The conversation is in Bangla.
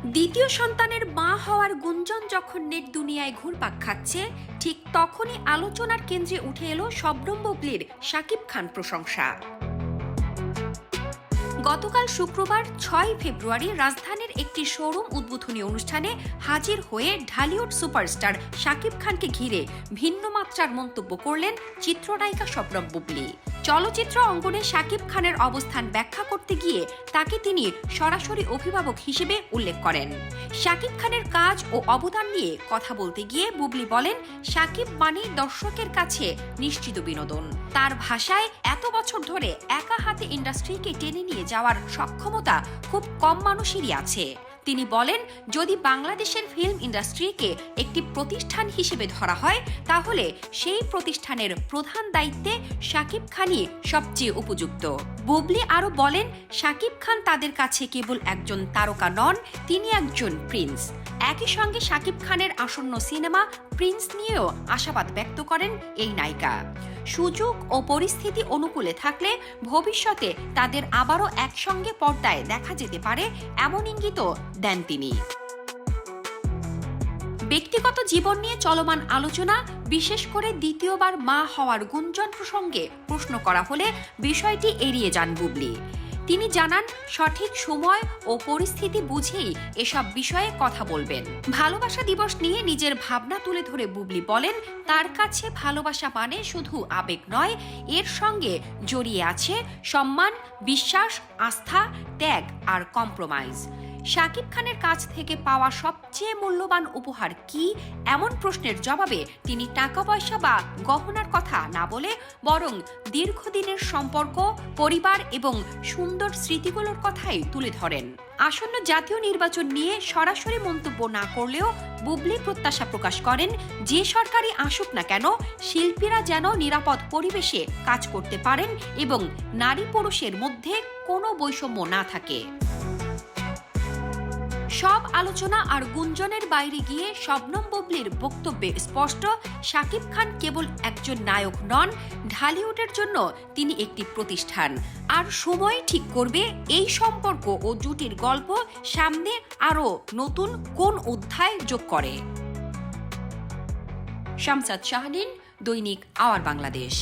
দ্বিতীয় সন্তানের মা হওয়ার গুঞ্জন যখন নেট দুনিয়ায় ঘুরপাক খাচ্ছে, ঠিক তখনই আলোচনার কেন্দ্রে উঠে এলো শবনম বুবলির শাকিব খান প্রশংসা। গতকাল শুক্রবার ৬ ফেব্রুয়ারি রাজধানীর একটি শোরুম উদ্বোধনী অনুষ্ঠানে হাজির হয়ে ঢালিউড সুপারস্টার শাকিব খানকে ঘিরে ভিন্ন মাত্রার মন্তব্য করলেন চিত্রনায়িকা শবনম বুবলি। চলচ্চিত্র অঙ্গনে শাকিব খানের অবস্থান ব্যাখ্যা করতে গিয়ে তাকে তিনি সরাসরি অভিভাবক হিসেবে উল্লেখ করেন। শাকিব খানের কাজ ও অবদান নিয়ে কথা বলতে গিয়ে বুবলি বলেন, শাকিব মানেই দর্শকের কাছে নিশ্চিত বিনোদন। তার ভাষায়, এত বছর ধরে একা হাতে ইন্ডাস্ট্রিকে টেনে নিয়ে যাওয়ার সক্ষমতা খুব কম মানুষেরই আছে। তিনি বলেন, যদি বাংলাদেশের ফিল্ম ইন্ডাস্ট্রিকে একটি প্রতিষ্ঠান হিসেবে ধরা হয়, তাহলে সেই প্রতিষ্ঠানের প্রধান দায়িত্বে শাকিব খানই সবচেয়ে উপযুক্ত। বুবলি আরও বলেন, শাকিব খান তাদের কাছে কেবল একজন তারকা নন, তিনি একজন প্রিন্স। একই সঙ্গে শাকিব খানের আসন্ন সিনেমা প্রিন্স নিয়েও আশাবাদ ব্যক্ত করেন এই নায়িকা। সুযোগ ও পরিস্থিতি অনুকূলে থাকলে ভবিষ্যতে তাদের আবারও একসঙ্গে পর্দায় দেখা যেতে পারে, এমন ইঙ্গিতও দেন তিনি। ব্যক্তিগত জীবন নিয়ে চলমান আলোচনা, বিশেষ করে দ্বিতীয়বার মা হওয়ার গুঞ্জন প্রসঙ্গে প্রশ্ন করা হলে বিষয়টি এড়িয়ে যান বুবলি। তিনি জানান, সঠিক সময় ও পরিস্থিতি বুঝেই এসব বিষয়ে কথা বলবেন। ভালোবাসা দিবস নিয়ে নিজের ভাবনা তুলে ধরে বুবলি বলেন, তার কাছে ভালোবাসা মানে শুধু আবেগ নয়, এর সঙ্গে জড়িয়ে আছে সম্মান, বিশ্বাস, আস্থা, ত্যাগ আর কম্প্রোমাইজ। শাকিব খানের কাছ থেকে পাওয়া সবচেয়ে মূল্যবান উপহার কি, এমন প্রশ্নের জবাবে তিনি টাকা পয়সা বা গহনার কথা না বলে বরং দীর্ঘদিনের সম্পর্ক, পরিবার এবং সুন্দর স্মৃতিগুলোর কথাই তুলে ধরেন। আসন্ন জাতীয় নির্বাচন নিয়ে সরাসরি মন্তব্য না করলেও বুবলি প্রত্যাশা প্রকাশ করেন, যে সরকারই আসুক না কেন, শিল্পীরা যেন নিরাপদ পরিবেশে কাজ করতে পারেন এবং নারী পুরুষের মধ্যে কোনো বৈষম্য না থাকে। সব আলোচনা আর গুঞ্জনের বাইরে গিয়ে শবনম বুবলির বক্তব্যে স্পষ্ট, শাকিব খান কেবল একজন নায়ক নন, ঢালিউডের জন্য তিনি একটি প্রতিষ্ঠান। আর সময় ঠিক করবে এই সম্পর্ক ও জুটির গল্প সামনে আরও নতুন কোন অধ্যায় যোগ করে। শামসাদ শাহরিন, দৈনিক আওয়ার বাংলাদেশ।